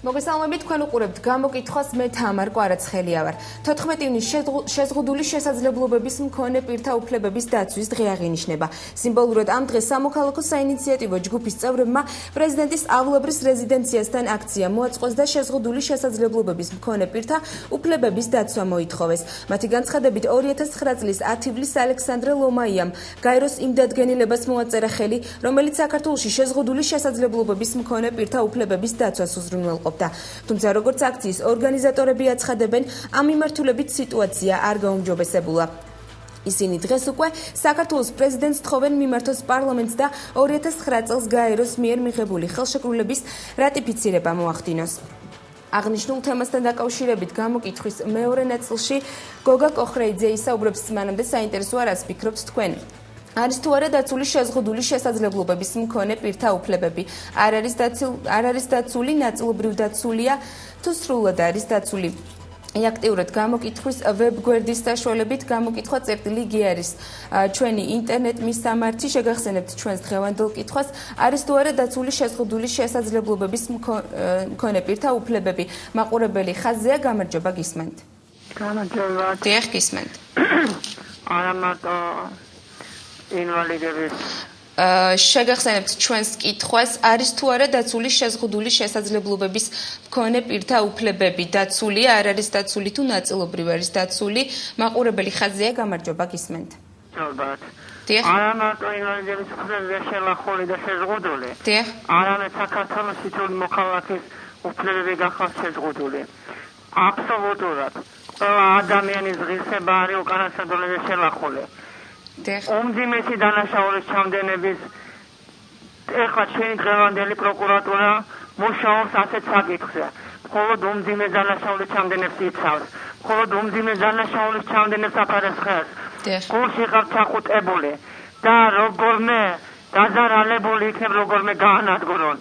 მოგესალმებით, თქვენ უყურებთ გამოკითხვას, მე თამარ კვარაცხელია ვარ. 14 ივნისს შეზღუდული შესაძლებლობების მქონე პირთა უფლებების დაცვის დღე აღინიშნება. სიმბოლურად ამ დღეს სამოქალაქო საინიციატივო ჯგუფის წევრებმა პრეზიდენტის ავლაბრის რეზიდენციასთან აქცია მოაწყოს და შეზღუდული შესაძლებლობების მქონე პირთა უფლებების დაცვა მოითხოვეს. მათი განცხადებით 2009 წლის 10 ივლისს ალექსანდრე ლომაიამ გაეროს იმ დადგენილებას მოაწერა ხელი, რომელიც საქართველოში შეზღუდული შესაძლებლობების მქონე პირთა უფლებების დაცვას უზრუნველყოფდა. თუმცა როგორც აქციის ორგანიზატორები აცხადებენ, ამ მიმართულებით სიტუაცია არ გაუმჯობესებულა. ისინი დღეს უკვე საქართველოს პრეზიდენტს თხოვენ მიმართოს პარლამენტს და 2009 წელს გაეროს მიერ მიღებული ხელშეკრულების რატიფიცირება მოახდინოს. აღნიშნულ თემასთან დაკავშირებით გამოკითხვის მეორე ნაწილში გოგა კოხრეიძე ისაუბრებს, მანამდე საინტერესო არას ფიქრობთ თქვენ? არის თუ არა დაცული შეზღუდული შესაძლებლობების მქონე პირთა უფლებები? არ არის დაცული, ნაწილობრივ დაცულია თუ სრულად არის დაცული? აქტიურად გამოკითხვის ვებ-გვერდის საშუალებით გამოკითხვა წერტილი არის ჩვენი ინტერნეტ მისამართი. შეგახსენებთ ჩვენს დღევანდელ კითხვას, არის თუ არა დაცული შეზღუდული შესაძლებლობების მქონე პირთა უფლებები? მაყურებელი ხაზია, გამარჯობა, გისმენთ. გამარჯობა. დიახ, გისმენთ. არა მარტო ინვალიდების შეგახსენებთ ჩვენს კითხვას, არის თუ არა დაცული შეზღუდული შესაძლებლობების მქონე პირთა უფლებები? დაცულია, არ არის დაცული თუ ნაწილობრივ არის დაცული? მაყურებელი ხაზია, გამარჯობა, გისმენთ. ალბათ. დიახ. არა მარტო ინვალიდების უფლებებია შელახული და შეზღუდული. დიახ. არამედ საქართველოს თითოეული მოქალაქის უფლებები გახავთ შეზღუდული. აბსოლუტურად. ყველა ადამიანის ღირსება არის უკანასკნელად შელახული. უმძიმესი დანაშაულის ჩამდენების ეხლა ჩვენი დღევანდელი პროკურატურა მუშაობს ასეთ საკითხზე. მხოლოდ უმძიმეს დანაშაულის ჩამდენებს იცავს. მხოლოდ უმძიმეს დანაშაულის ჩამდენებს აფარესხებს. გულში ხართ ჩახუტებული და როგორმე დაზარალებული იქნებ, როგორმე გაანადგურონ.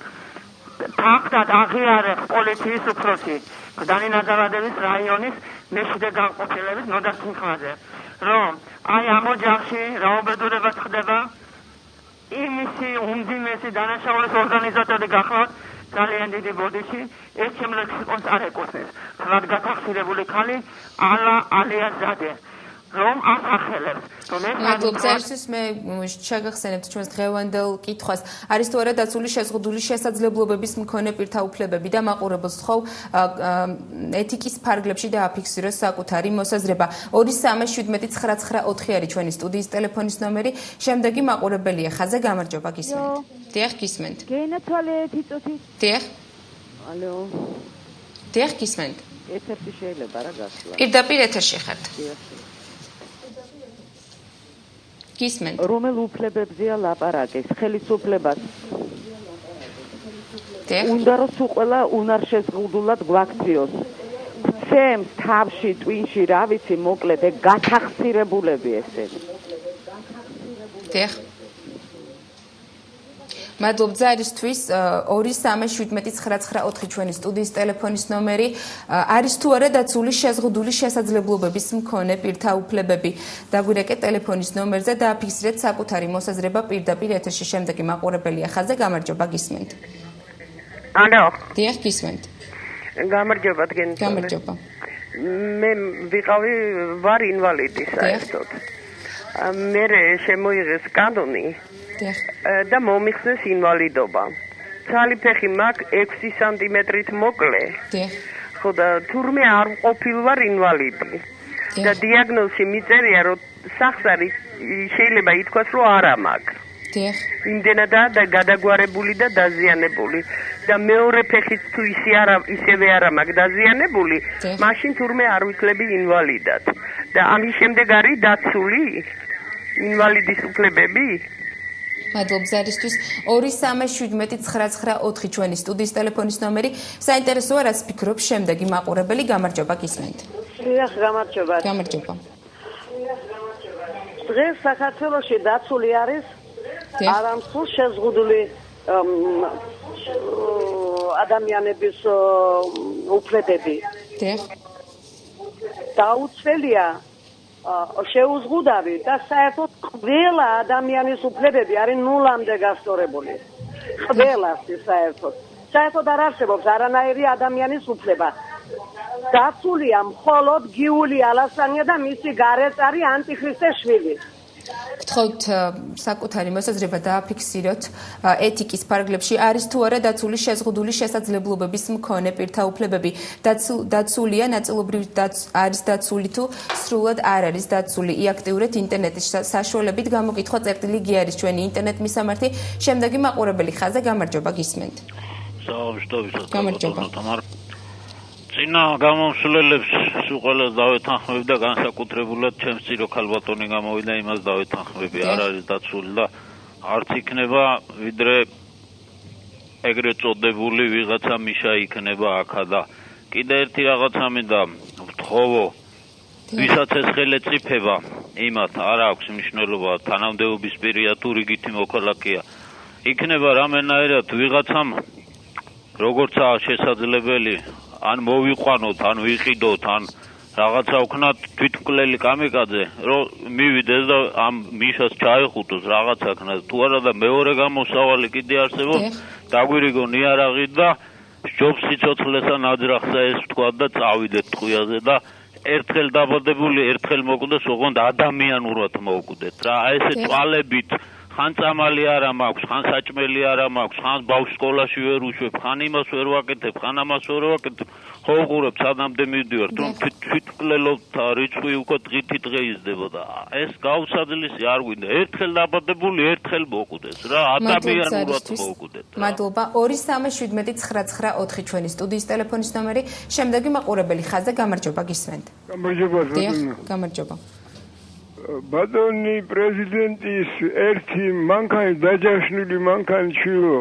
ფაქტად აღიარებს პოლიციის უფროსი გდანი ნაძალადევის რაიონის მეშვიდე განყოფილების ნოდარ სინხლაძე, რომ აი ამ ოჯახში რაობედურება ხდება, იმისი უმძიმესი დანაშაულის ორგანიზატორი გახლავთ ძალიან დიდი ბოდიში, ეს ჩემ ლექსიკონს არ ეკუთვნის. თლად გათახსირებული ქალი ალა ალიაზადე, რომ ასახელებს, რომ ეს მადლობთ, მე შეგახსენებთ ჩვენს დღევანდელ კითხვას, არის თუ არა დაცული შეზღუდული შესაძლებლობების მქონე პირთა უფლებები და მაყურებელს ვთხოვ ეთიკის ფარგლებში დააფიქსიროს საკუთარი მოსაზრება. 237994 არის ჩვენი სტუდიის ტელეფონის ნომერი. შემდეგი მაყურებელია ხაზა, გამარჯობა, გისმენთ. დიახ, გისმენთ. გენათვალე თიწუთი. დიახ. ალო. დიახ, გისმენთ. ეთერში შეიძლება რა გასვლა? პირდაპირ ეთერში ხართ. გისმენთ. რომელ უფლებებზეა ლაპარაკი? ხელისუფლებას. უნდა რომ სულ ყველა უნარშეზღუდულად გვაქციოს. ცემს თავში, ტვინში, რა ვიცი, მოკლედ გათახსირებულები ესენი. დიახ. მადლობთ ზარისთვის. 237994 ჩვენი სტუდიის ტელეფონის ნომერი. არის თუ არა დაცული შეზღუდული შესაძლებლობების მქონე პირთა უფლებები? დაგვირეკეთ ტელეფონის ნომერზე და აფიქსირეთ საკუთარი მოსაზრება პირდაპირ ეთერში. შემდეგი მაყურებელია ხაზა, გამარჯობა, გისმენთ. ალო. დიახ, გისმენთ. გამარჯობა, დგენ. გამარჯობა. მე ვიყავი ვარ ინვალიდი საერთოდ. მე შემოიღეს კანონი და მომიხსნეს ინვალიდობა. ცალი ფეხი მაქვს 6 სანტიმეტრით მოკლე. ხო და თურმე არ ყოფილვარ ინვალიდი. და დიაგნოზი მიწერია, რომ სახსარი შეიძლება ითქვას, რომ არა მაქვს. იმდენადაა და გადაგვარებული და დაზიანებული. და მეორე ფეხით თუ ისევე არა მაქვს დაზიანებული, მაშინ თურმე არ ვიქლები ინვალიდად. და ამის შემდეგ არის დაცული ინვალიდის უფლებები? მადლობთ ზარისთვის. 237994 ჩვენი სტუდიის ტელეფონის ნომერი. საინტერესო არას ფიქრობს შემდეგი მაყურებელი, გამარჯობა, გისმენთ. დიახ, გამარჯობა. გამარჯობა. დღეს საქართველოში დაცული არის არამსულ შეზღუდული ადამიანების უფლებები. დიახ. დაუცველია შეუზღუდავი და საერთოდ ყველა ადამიანის უფლებები არის ნულამდე გასწორებული. ყველას საერთოდ. საერთოდ არ არსებობს არანაირი ადამიანის უფლება. დაცულია მხოლოდ გიული ალასანია და მისი გარეწარი ანტიქრისტეს შვილი. გთხოვთ საკუთარი მოსაზრება დააფიქსიროთ ეთიკის ფარგლებში არის თუ არა დაცული შეზღუდული შესაძლებლობების მქონე პირთა უფლებები დაცულია ნაწილობრივ არის დაცული თუ სრულად არ არის დაცული იაქტიურეთ ინტერნეტის საშუალებით გამოკითხვა წერტილი გიარის ჩვენი ინტერნეტ მისამართი შემდეგი მაყურებელი ხაზა გამარჯობა გისმენთ გამარჯობა წინა გამომსვლელებს სულ დავეთანხმები და განსაკუთრებულად ჩემს წირო ქალბატონი გამოვიდა იმას დავეთანხმები არ არის დაცული და არც იქნება ვიდრე ეგრეთ წოდებული ვიღაცა მიშა იქნება აქა და კიდე ერთი რაღაცა მინდა ვთხოვო ვისაც ეს ხელე წიფება იმათ არ აქვს მნიშვნელობა თანამდებობის პირია თუ რიგითი მოქალაქეა იქნება რამენაირად ვიღაცამ როგორცაა შესაძლებელი ან მოვიყვანოთ, ან ვიყიდოთ, ან რაღაცა ვქნათ თვითმკვლელი კამიკაძე, რომ მივიდეს და ამ მიშას ჩაეხუტოს რაღაცა ქნათ. თუ არა და მეორე გამოსავალი კიდე არსებობს, დაგვირიგო ნიარაღით და ჯობს სიცოცხლესა ნაძრახსა ეს თქვა და წავიდეთ ტყვიაზე და ერთხელ დაბადებული, ერთხელ მოკვდეს, ოღონდ ადამიანურად მოკვდეთ რა. ესე წვალებით ხან წამალი არა მაქვს, ხან საჭმელი არა მაქვს, ხან ბავშვს სკოლაში ვერ უშვებ, ხან იმას ვერ ვაკეთებ, ხან ამას ვერ ვაკეთებ. ხო უყურებ სანამდე მივდივართ, რომ თვითმკვლელობთ რიცხვი უკვე დღითი დღე იზრდებოდა. ეს გაუსაძლისი არ გვინდა. ერთხელ დაბადებული, ერთხელ მოკვდეს რა, ადამიანურად მოკვდეთ. მადლობა. 2379994 ჩვენი სტუდიის ტელეფონის ნომერი. შემდეგი მაყურებელი ხაზა გამარჯობა გისმენთ. გამარჯობა. გამარჯობა. ბატონი პრეზიდენტის ერთი მანქანის დაჯავშნილი მანქანის შვილო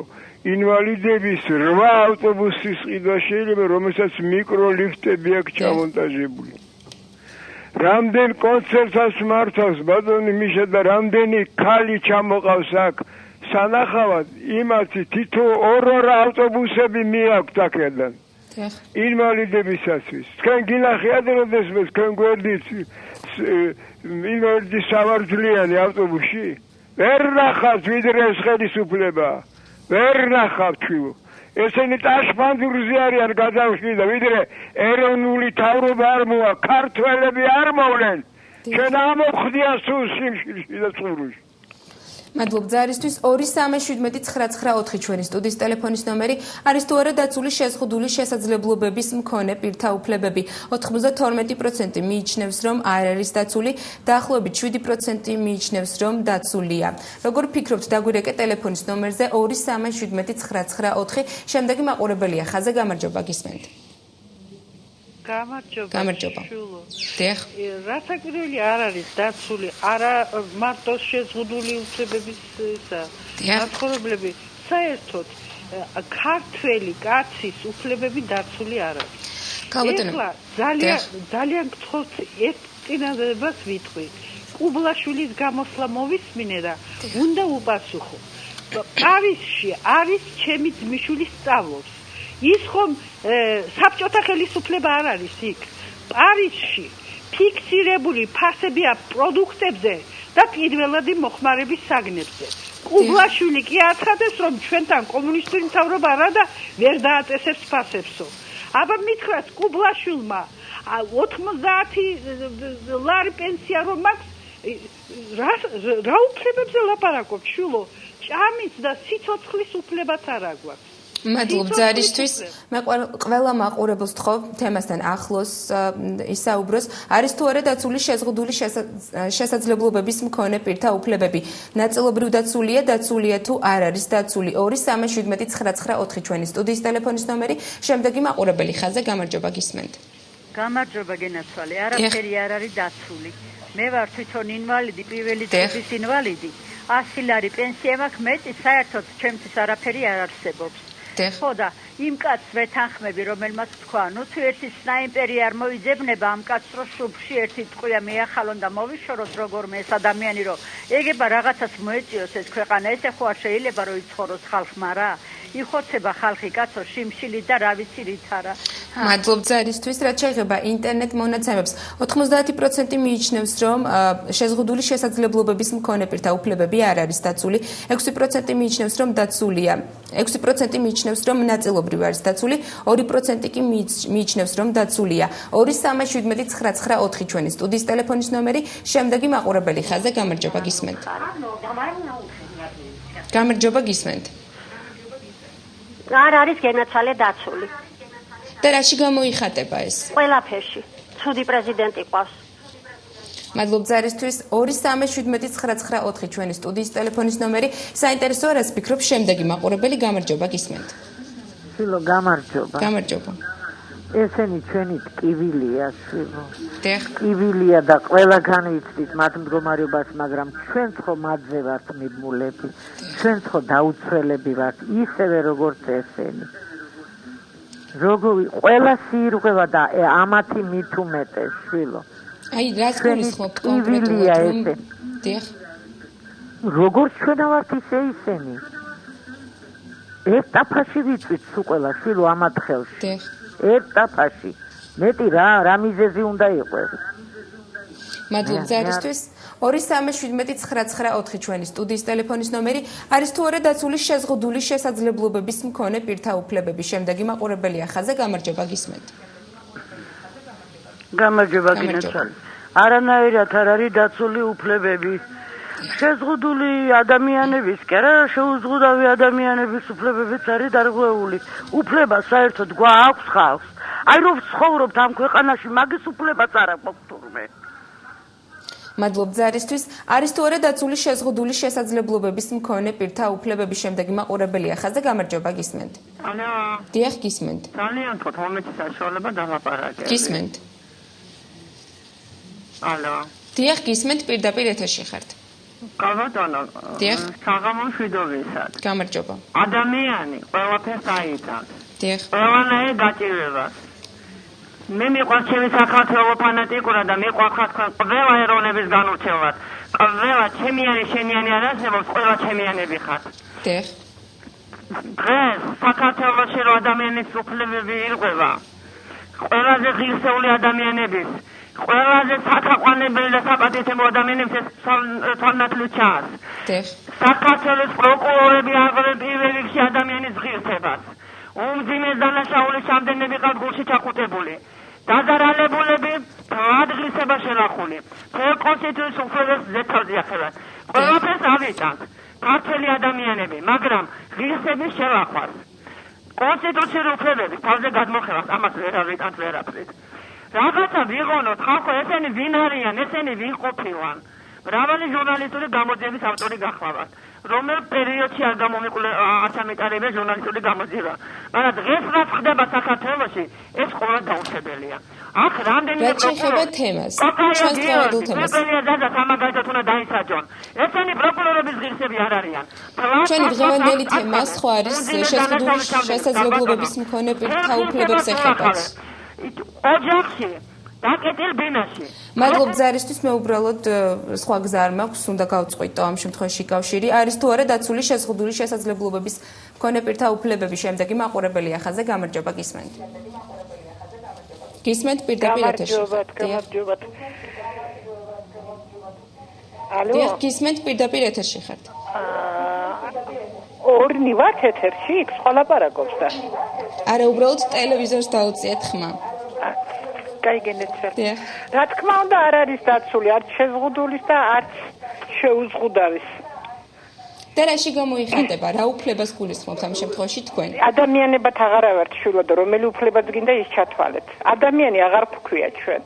ინვალიდების 8 ავტობუსის ყიდვა შეიძლება რომელსაც მიკროლიფტები აქვს ჩამონტაჟებული. რამდენ კონცერტს მართავს ბატონი მიშა და რამდენი ქალი ჩამოყავს აქ სანახავად იმათი თითო 2 ავტობუსები მიაქვთ აქედან ინვალიდებისათვის. თქვენ გინახიათ როდესმე თქვენ გვერდით ინვალიდის სამართლიანი ავტობუსში ვერ ნახავთ ვიდრე ეს ხელისუფლება ვერ ნახავთ ჩილო ესენი ტაშპანდურზე არიან გადავშლი და ვიდრე ეროვნული თავრობა არ მოა ქართველები არ მოვლენ ჩვენ ამოხდია სულ სიმშილში და წურუში მადლობ ზარისთვის 2379994 ჩვენი სტუდიის ტელეფონის ნომერი არის თუ არა დაცული შეზღუდული შესაძლებლობების მქონე პირთა უფლებები 92% მიიჩნევს რომ არ არის დაცული დაახლოებით 7% მიიჩნევს რომ დაცულია როგორ ფიქრობთ დაგვირეკე ტელეფონის ნომერზე 2379994 შემდეგი მაყურებელია ხაზა გამარჯობა გისმენთ გამარჯობა. დიახ. რასაკვირველი არ არის დაცული, არა მარტო შეზღუდული უფლებების ისა. მაცხოვრებლები საერთოდ ქართველი კაცის უფლებები დაცული არ არის. ეხლა ძალიან გთხოვთ ერთ წინადადებას ვიტყვი. კუბლაშვილის გამოსვლა მოვისმინე და უნდა უპასუხო. პარიზში არის ჩემი ძმისშვილი სწავლობს. ის ხომ საბჭოთა ხელისუფლება არ არის იქ. პარიზში ფიქსირებული ფასებია პროდუქტებზე და პირველადი მოხმარების საგნებზე. კუბლაშვილი კი აცხადებს, რომ ჩვენთან კომუნისტური მთავრობა არა და ვერ დააწესებს ფასებსო. აბა მითხრათ კუბლაშვილმა 90 ლარი პენსია რომ მაქვს რა უფლებებზე ლაპარაკობ შვილო? ჭამის და სიცოცხლის უფლებაც არ აქვს. მადლობ ზარისთვის მე ყველა მაყურებელს თხოვ თემასთან ახლოს ისაუბროს არის თუ არა დაცული შეზღუდული შესაძლებლობების მქონე პირთა უფლებები ნაწილობრივ დაცულია თუ არ არის დაცული 2379994 ჩვენი სტუდიის ტელეფონის ნომერი შემდეგი მაყურებელი ხაზა გამარჯობა გისმენთ გამარჯობა გენაცვალე არაფერი არ არის დაცული მე ვარ თვითონ ინვალიდი პირველი წლის ინვალიდი 100 ლარი პენსია მაქვს მეტი საერთოდ ჩემთვის არაფერი არ არსებობს ხო და იმ კაცს ვეთანხმები რომელმაც თქვა ნუ თუ ერთი სნაიპერი არ მოიძებნება ამ კაცს რო შუბში ერთი ტყვია მიახალონ და მოვიშოროს როგორმე ეს ადამიანი რომ ეგება რაღაცას მოეწიოს ეს ქვეყანა ესე ხო არ შეიძლება რომ იცხოვროს ხალხმა რა იხოცება ხალხი კაცო შიმშილით და რა ვიცი რით არა მადლობ ზარისთვის, რაც შეეხება ინტერნეტ მონაცემებს. 90% მიიჩნევს, რომ შეზღუდული შესაძლებლობების მქონე პირთა უფლებები არ არის დაცული. 6% მიიჩნევს, რომ დაცულია. 6% მიიჩნევს, რომ ნაწილობრივ არის დაცული. 2% კი მიიჩნევს, რომ დაცულია. 2379994 ჩვენი სტუდიის ტელეფონის ნომერი. შემდეგი მაყურებელი ხაზზე გამარჯობა გისმენთ. გამარჯობა გისმენთ. არ არის გენაცვალე დაცული. და რაში გამოიხატება ეს? ყველაფერში. ცუდი პრეზიდენტი ყავს. მადლობ ზარისთვის 2379994 ჩვენი სტუდიის ტელეფონის ნომერი. საინტერესოა რაც ფიქრობ შემდეგი მაყურებელი გამარჯობა გისმენთ. შილო გამარჯობა. გამარჯობა. ესენი ჩვენი ტკივილია შილო. დიახ. ტკივილია და ყველგან ვიცით მათ მდგომარეობას, მაგრამ ჩვენ ხო მათზე ვართ მიბმულები. ჩვენ ხო დაუცველები ვართ ისევე როგორც ესენი. როგორი ყველა სირღვევა და ამათი მით უმეტეს შვილო. აი რას გულისხმობთ კონკრეტულად? დიახ. როგორც ჩვენ ვართ ისე ისინი. ერთ ტაფაში ვიცით სულ ყველა შვილო ამათ ხელში. დიახ. ერთ ტაფაში. მეტი რა მიზეზი უნდა იყოს. მადლობ ზარისთვის 2379994 ჩვენი სტუდიის ტელეფონის ნომერი. არის თუ არა დაცული შეზღუდული შესაძლებლობების მქონე პირთა უფლებები? შემდეგი მაყურებელია ხაზზე გამარჯობა გისმენთ. გამარჯობა გინაცვალე. არანაირად არ არის დაცული უფლებები. შეზღუდული ადამიანების, კი არა, შეუზღუდავი ადამიანების უფლებებიც არის დარღვეული. უფლება საერთოდ გვაქვს ხალხს. აი რომ ცხოვრობთ ამ ქვეყანაში, მაგის უფლებაც არ აქვს თურმე. მადლობ ზარისთვის. არის თუ არა დაცული შეზღუდული შესაძლებლობების მქონე პირთა უფლებები? შემდეგი მაყურებელია ხაზზე გამარჯობა გისმენთ. ალო. დიახ გისმენთ. ძალიან თქო მომენტი საშუალება დაღაპარაკე. გისმენთ. ალო. დიახ გისმენთ პირდაპირ ეთერში ხართ. კაბატონო. დიახ. საღამო მშვიდობისად. გამარჯობა. ადამიანი ყველაფერს აიწევს. დიახ. ყველანაირ გაჭირვებას. მე მიყვარს ჩემი საქართველო ფანატიკურად და მიყვარხარ თქვენ ყველა ეროვნების განურჩევად. ყველა ჩემიანი შენიანი არ არსებობს, ყველა ჩემიანები ხართ. დიახ. დღეს საქართველოში რო ადამიანის უფლებები ირღვევა, ყველაზე ღირსეული ადამიანების, ყველაზე საკაყვანებელი და საპატიო ადამიანების თვალნათლივ ჩანს. დიახ. საქართველოს პროკურორები აღებენ პირველ რიგში ადამიანის ღირსებას. უმძიმეს დანაშაულის რამდენები ყავთ გულში ჩახუტებული. დაზარალებულები ადღრისება შენახული. კონსტიტუციის უფლებებს ზეთავზე ახევენ. ყველაფერს ავიტანთ ქართველი ადამიანები, მაგრამ ღირსების შელახვას. კონსტიტუციური უფლებები თავზე გადმოხევას, ამას ვერ ავიტანთ ვერაფრით. რაღაცა ვიღონოთ, ხალხო, ესენი ვინ არიან, ესენი ვინ ყოფილან. მრავალი ჟურნალისტური გამოძიების ავტორი გახლავართ. რომელ პერიოდში არ გამომიყურებია ჟურნალისტური გამოძიება. მაგრამ დღეს რაც ხდება საქართველოში, ეს ყველა დაუშვებელია. აქ რამდენიმე შეეხება თემას. ჩვენს დღევანდელ თემას. და სამაგათოდ უნდა დაისაჯონ. ესენი პროკურორების ღირსები არ არიან. ჩვენი დღევანდელი თემა სხვა არის შეზღუდული შესაძლებლობების მქონე პირთა უფლებებს ეხება. ოჯახში დაკეტილ ბინაში. მადლობ ზარისთვის, მე უბრალოდ სხვა გზა არ მაქვს, უნდა გავწყვიტო ამ შემთხვევაში კავშირი. არის თუ არა დაცული შეზღუდული შესაძლებლობების მქონე პირთა უფლებები? შემდეგი მაყურებელია ხაზზე გამარჯობა გისმენთ. გისმენთ პირდაპირ ეთერში. გამარჯობათ. ალო. დიახ, გისმენთ პირდაპირ ეთერში ხართ. ორნი ვართ ეთერში, იქ სხვა ლაპარაკობს და. არა, უბრალოდ ტელევიზორს დაუწიეთ ხმა. გაიგენეთ. რა თქმა უნდა არ არის დაცული, არც შეზღუდულის და არც შეუზღუდავის. და რაში გამოიხატება? რა უფლებას გულისხმობთ ამ შემთხვევაში თქვენ? ადამიანებად აღარა ვართ შვილო, რომელი უფლებაც გინდა ის ჩათვალეთ. ადამიანი აღარ ვქვია ჩვენ.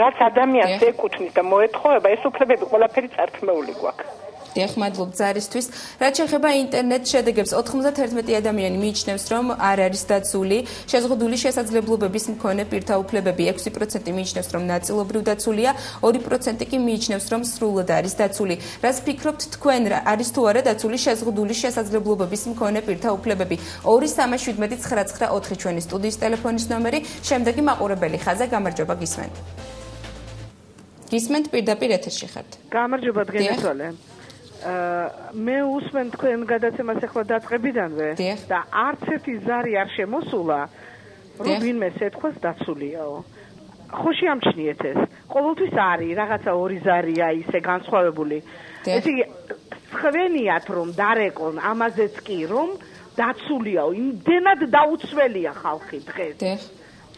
რაც ადამიანს ეკუთვნის და მოეთხოვება, ეს უფლებები ყველაფერი წართმეული გვაქვს. დიახ, მადლობ ზარისთვის. რაც შეეხება ინტერნეტ შედეგებს, 91 ადამიანი მიიჩნევს, რომ არ არის დაცული შეზღუდული შესაძლებლობების მქონე პირთა უფლებები. 6% მიიჩნევს, რომ ნაწილობრივ დაცულია, 2% კი მიიჩნევს, რომ სრულად არის დაცული. რაც ფიქრობთ თქვენ, არის თუ არა დაცული შეზღუდული შესაძლებლობების მქონე პირთა უფლებები? 2379994 ჩვენი სტუდიის ტელეფონის ნომერი. შემდეგი მაყურებელი ხაზზე გამარჯობა გისმენთ. გისმენთ პირდაპირ ეთერში ხართ. გამარჯობა დღესწვალე. მე უსმენ თქვენ გადაცემას ახლა დაწყებიდანვე და არც ერთი ზარი არ შემოსულა რომ ვინმეს ეთქვას დაცულიაო. ხო შეამჩნიეთ ეს. ყოველთვის არის რაღაცა ორი ზარია ისე განსხვავებული. ესე იგი ხვენიათ რომ დარეკონ ამაზეც კი რომ დაცულიაო. იმდენად დაუცველია ხალხი დღეს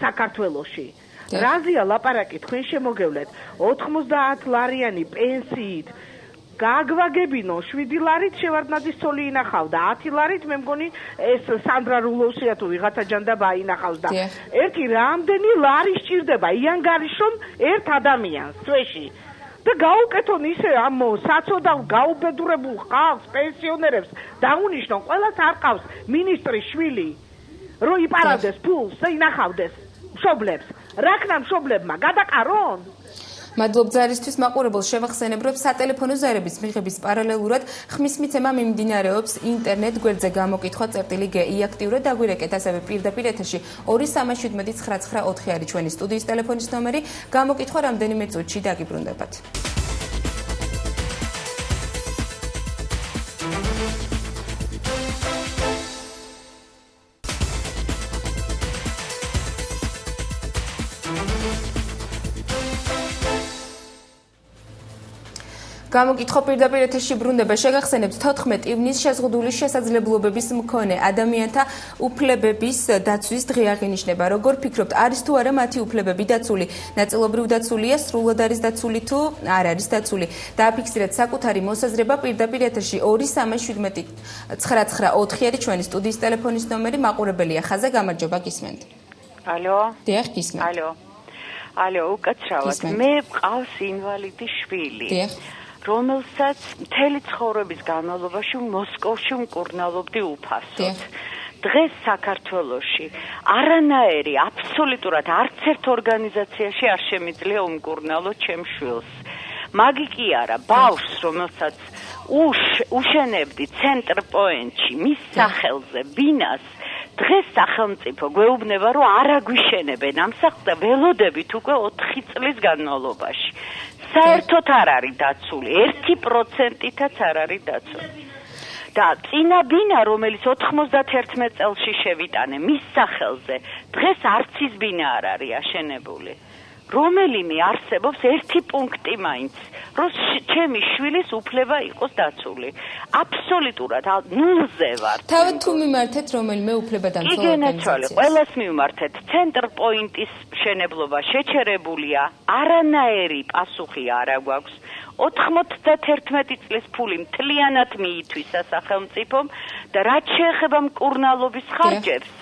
საქართველოში. რაზეა ლაპარაკი თქვენ შემოგევლეთ 90 ლარიანი პენსიით გააგვაგებინო 7 ლარით შევარდნაძის ცოლი ინახავდა 10 ლარით მე მგონი ეს სანდრა რულოვსია თუ ვიღაცა ჯანდაბა ინახავს და ერთი რამდენი ლარი სჭირდება იანგარიშონ ერთ ადამიანს თვეში და გაუკეთონ ისე ამ საცოდავ გაუბედურებულ ხალხს პენსიონერებს დაუნიშნონ ყველას არ ყავს მინისტრის შვილი რომ იპარავდეს ფულს და ინახავდეს მშობლებს რაკნა მშობლებმა გადაყარონ მადლობ ზარისთვის მაყურებელს შევახსენებ რომ სატელეფონო ზარების მიღების პარალელურად ხმის მიცემა მიმდინარეობს ინტერნეტ გვერდზე გამოკითხვა წერტილი-G აქტიურად დაგვირეკეთ ასევე პირდაპირ ეთერში 237999 არის ჩვენი სტუდიის ტელეფონის ნომერი გამოკითხვა რამდენიმე წუთში დაგიბრუნდებათ გამოკითხვა პირდაპირ ეთერში ბრუნდება შეგახსენებთ 14 ივნის შეზღუდული შესაძლებლობების მქონე ადამიანთა უფლებების დაცვის დღე აღინიშნება როგორ ფიქრობთ არის თუ არა მათი უფლებები დაცული ნაწილობრივ დაცულია სრულად არის დაცული თუ არ არის დაცული დააფიქსირეთ საკუთარი მოსაზრება პირდაპირ ეთერში 237999 არის ჩვენი სტუდიის ტელეფონის ნომერი მაყურებელია ხაზზე გამარჯობა გისმენთ ალო დიახ გისმენთ ალო უკაცრავად მე მყავს ინვალიდი შვილი რომელსაც მთელი ცხოვრების განმავლობაში მოსკოვში მკურნალობდი უფასოდ. დღეს საქართველოში არანაირი აბსოლუტურად არც ერთ ორგანიზაციაში არ შემიძლია უმკურნალო ჩემს შვილს. მაგი კი არა, ბავშვს, რომელსაც უშენებდი ცენტრ პოინტში მის სახელზე ბინას დღეს სახელმწიფო გვეუბნება რომ არ აგვიშენებენ ამ სახლს და ველოდებით უკვე 4 წლის განმავლობაში. საერთოდ არ არის დაცული 1%-ითაც არ არის დაცული და წინა ბინა რომელიც 91 წელში შევიტანე მის სახელზე დღეს არც ის ბინა არ არის აშენებული რომელიმე არსებობს ერთი პუნქტი მაინც რომ ჩემი შვილის უფლება იყოს დაცული აბსოლუტურად ნულზე ვარ თავად თუ მიმართეთ რომელიმე უფლება დაცულ ორგანიზაციას ყველას მიმართეთ ცენტრ პოინტის მშენებლობა შეჩერებულია არანაირი პასუხი არ აქვს 91 წლის ფული მთლიანად მიითვისა სახელმწიფომ და რაც შეეხება მკურნალობის ხარჯებს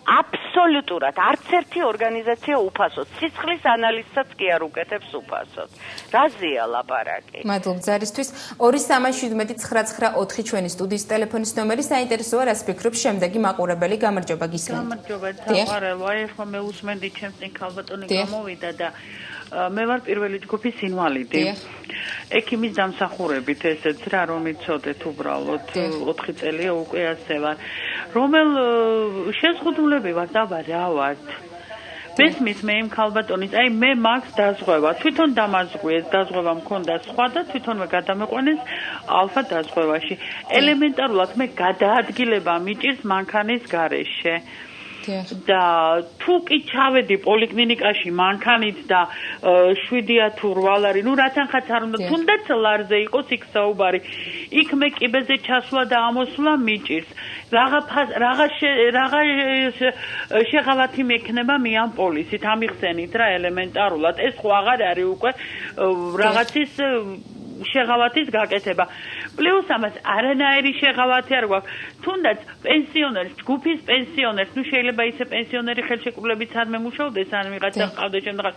აბსოლუტურად არც ერთი ორგანიზაცია უფასოდ სიცხლის ანალიზსაც კი არ უკეთებს უფასოდ. რაზეა ლაპარაკი? მადლობ ზარისთვის 237999 ჩვენი სტუდიის ტელეფონის ნომერი საინტერესოა რას ფიქრობს შემდეგი მაყურებელი გამარჯობა გისმენთ. გამარჯობა თაყარელო აი ახლა მე უსმენდი ჩემს წინ ქალბატონი გამოვიდა და მე ვარ პირველი ჯგუფის ინვალიდი. ექიმის დამსახურებით ესეც რა რომ იცოდეთ უბრალოდ 4 წელია უკვე ასე ვარ. რომელ შეზღუდულები ვარ და რა ვარ? მესმის მე იმ ქალბატონის, აი მე მაგს დაზღვევა, თვითონ დამაზღვიეს, დაზღვევა მქონდა სხვა და თვითონვე გადამეყვანეს ალფა დაზღვევაში. ელემენტარულად მე გადაადგილება მიჭირს მანქანის გარეშე. და თუ კი ჩავედი პოლიკლინიკაში მანქანით და 7 თუ 8 ლარი, ну რათანხაც არ უნდა, თუნდაც ლარზე იყოს იქ საუბარი. იქ მე კიბეზე ჩასვლა და ამოსვლა მიჭირს. რაღა შეღავათი მექნება მე ამ პოლისით, ამიხსენით რა ელემენტარულად. ეს ხო აღარ არის უკვე რაღაცის შეღავათის გაკეთება. პლუს ამას არანაირი შეღავათი არ გვაქვს. თუნდაც პენსიონერის, ჯგუფის პენსიონერს, ну შეიძლება ისე პენსიონერი ხელშეკრულებით არ მემუშავდეს, ან ვიღაცა ყავდეს შემდგარ.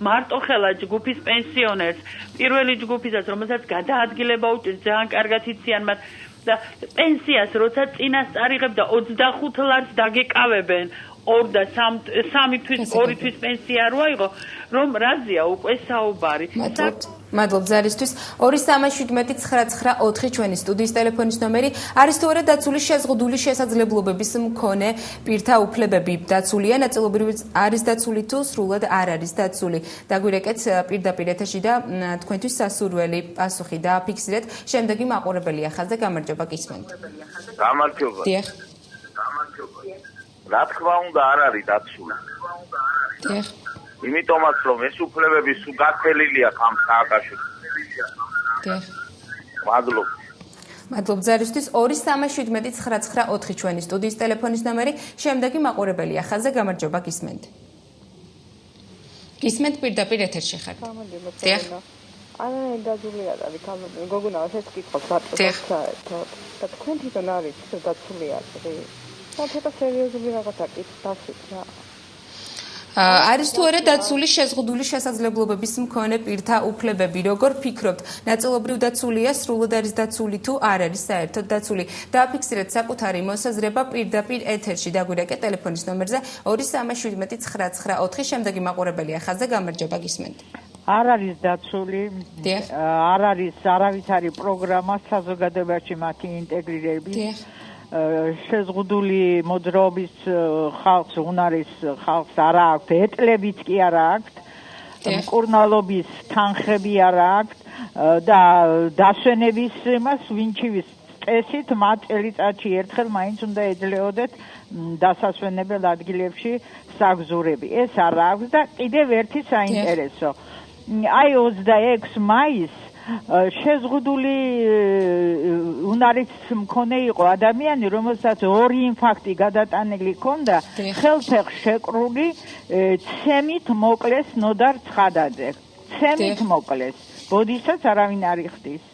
მარტო ხელა ჯგუფის პენსიონერს, პირველი ჯგუფისაც, რომელსაც გადაადგილება უჭირს, ძალიან კარგად იციან მათ და პენსიას როცა წინასწარ იღებ და 25 ლარს დაგეკავებენ. 2 და 3 თვის 2 თვის პენსია რო აიღო, რომ რაზეა უკვე საუბარი. მადლობ ზარისთვის 237999 ჩვენი სტუდიის ტელეფონის ნომერი არის თუ არა დაცული შეზღუდული შესაძლებლობების მქონე პირთა უფლებები დაცულია ნაწილობრივ არის დაცული თუ სრულად არ არის დაცული დაგვირეკეთ პირდაპირ ეთერში და თქვენთვის სასურველი პასუხი დააფიქსირეთ შემდეგი მაყურებელია ხაზზე გამარჯობა გისმენთ გამარჯობა დიახ რა თქმა უნდა არ არის დაცული. იმიტომაც რომ ეს უფლებები სულ გათელილია ამ სააკაშვილს. მადლობა. მადლობ ზარისთვის 2379994 ჩვენი სტუდიის ტელეფონის ნომერი შემდეგი მაყურებელია ხაზზე გამარჯობა გისმენთ. გისმენთ პირდაპირ ეთერში ხართ. დიახ. არა დაცული არ არის გოგონას ეს კითხავს საერთოდ და თქვენ თვითონ არის დაცული არის. საერთოდ სერიოზული რაღაცა კითხავს რა. არის თუ არა დაცული შეზღუდული შესაძლებლობების მქონე პირთა უფლებები, როგორ ფიქრობთ, ნაწილობრივ დაცულია, სრულად არის დაცული თუ არ არის საერთოდ დაცული? დააფიქსირეთ საკუთარი მოსაზრება პირდაპირ ეთერში, დაგვირეკეთ ტელეფონის ნომერზე 2379994 შემდეგი მაყურებელია ხაზზე გამარჯობა გისმენთ. არ არის დაცული, არ არის არავითარი პროგრამა საზოგადოებაში მათი ინტეგრირების. შეზღუდული მოძრაობის ხალხს უნარის ხალხს არ აქვს, ეტლებიც კი არ აქვს, მკურნალობის თანხები არ აქვს და დასვენების იმას ვინჩივის წესით მათ წელიწადში ერთხელ მაინც უნდა ეძლეოდეთ დასასვენებელ ადგილებში საგზურები. ეს არ აქვს და კიდევ ერთი საინტერესო. აი 26 მაისს შეზღუდული უნარის მქონე იყო ადამიანი, რომელსაც 2 ინფარქტი გადატანილი ჰქონდა, ხელფეხს შეკრული, ცემით მოკლეს ნოდარ ცხადაძე. ცემით მოკლეს. ბოდისაც არავინ არ იხდის.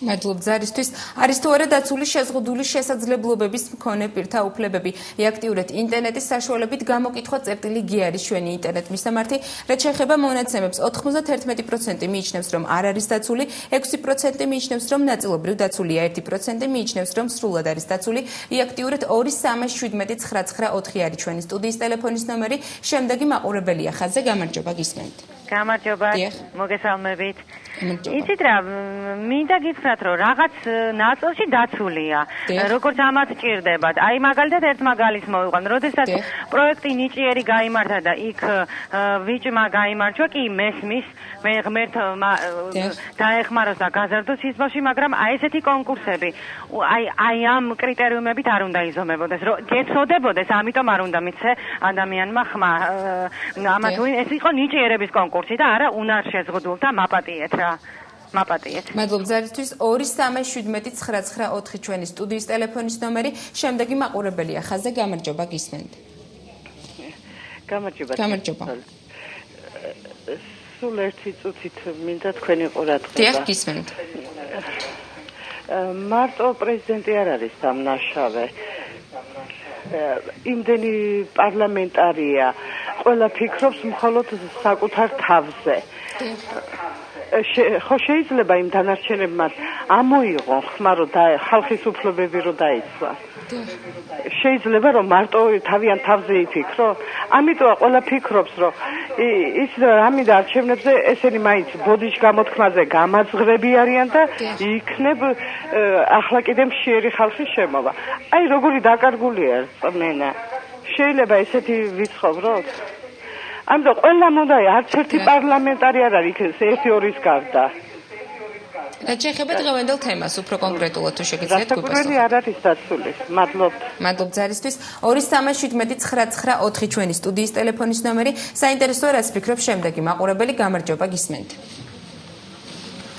მადლობ ზარისთვის. არის თუ არა დაცული შეზღუდული შესაძლებლობების მქონე პირთა უფლებები? ეაქტიურეთ ინტერნეტის საშუალებით გამოკითხვა წერტილი გიარის ჩვენი ინტერნეტ მისამართი, რაც შეეხება მონაცემებს 91% მიიჩნევს, რომ არ არის დაცული, 6% მიიჩნევს, რომ ნაწილობრივ დაცულია, 1% მიიჩნევს, რომ სრულად არის დაცული. ეაქტიურეთ 2379994 არის ჩვენი სტუდიის ტელეფონის ნომერი, შემდეგი მაყურებელია ხაზზე გამარჯობა გისმენთ. გამარჯობა, მოგესალმებით. იცით რა, მინდა გითხრათ, რომ რაღაც ნაწილში დაცულია. როგორც ამათ ჭირდებათ. აი მაგალითად ერთ მაგალითს მოვიყვან, როდესაც პროექტი ნიჭიერი გაიმართა და იქ ვიჭმა გაიმარჯვა, კი მესმის, მე ღმერთმა დაეხმაროს და გაზარდოს სიზმოში, მაგრამ აი ესეთი კონკურსები, აი ამ კრიტერიუმებით არ უნდა იზომებოდეს, რომ გეცოდებოდეს, ამიტომ არ უნდა მიცე ადამიანმა ხმა. ამათ ეს იყო ნიჭიერების კონკურსი და არა უნარ შეზღუდულთა მაპატიეთ რა. მაპატიეთ. მადლობ ზარისთვის 2379994 ჩვენი სტუდიის ტელეფონის ნომერი, შემდეგი მაყურებელია ხაზზე გამარჯობა გისმენთ. გამარჯობა. გამარჯობა. სულ ერთი წუთით მინდა თქვენი ყურადღება. დიახ, გისმენთ. მარტო პრეზიდენტი არ არის დამნაშავე. იმდენი პარლამენტარია, ყველა ფიქრობს მხოლოდ საკუთარ თავზე. ხო შეიძლება იმ დანარჩენებმა ამოიღონ ხმა რომ ხალხის უფლებები რომ დაიცვა. შეიძლება რომ მარტო თავიანთ თავზე იფიქრო, ამიტომ ყველა ფიქრობს რომ ის ამიდა არჩევნებზე ესენი მაინც ბოდიშ გამოთქმაზე გამაძღრები არიან და იქნებ ახლა კიდე მშიერი ხალხის შემოვა. აი როგორი დაკარგულია წმენა. შეიძლება ესეთი ვიცხოვროთ? ამიტომ ყველა უნდა არც ერთი პარლამენტარი არ არის ეს 1-2-ის გარდა. რაც შეეხება დღევანდელ თემას, უფრო კონკრეტულად თუ შეგიძლიათ გვიპასუხოთ. დასაკვირველი არ არის დაცული. მადლობთ. მადლობ ზარისთვის 2379994 ჩვენი სტუდიის ტელეფონის ნომერი. საინტერესოა რაც ფიქრობ შემდეგი მაყურებელი გამარჯობა გისმენთ.